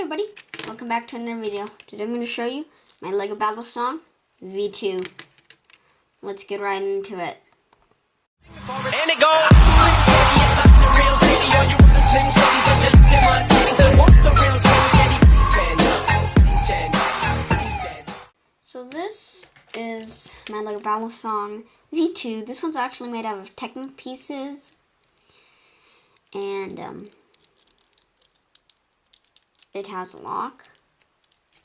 Hey everybody, welcome back to another video. Today I'm going to show you my Lego balisong V2. Let's get right into it. And it goes. So this is my Lego balisong V2. This one's actually made out of Technic pieces. And it has a lock,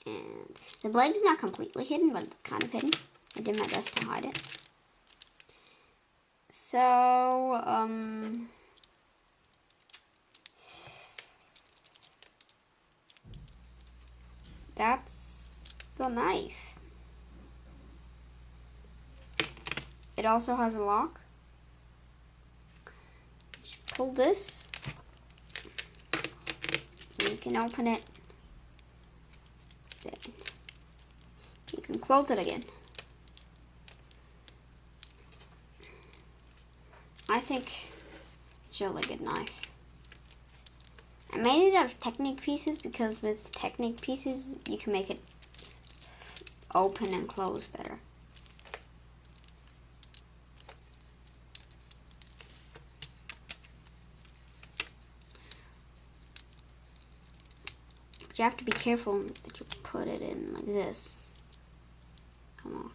and the blade is not completely hidden, but it's kind of hidden. I did my best to hide it. So, that's the knife. It also has a lock. Just pull this. You can open it. You can close it again. I think it's a really good knife. I made it out of Technic pieces because with Technic pieces you can make it open and close better. But you have to be careful that you put it in like this. Come on.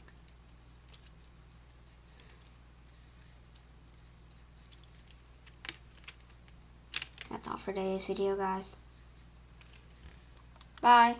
That's all for today's video, guys. Bye.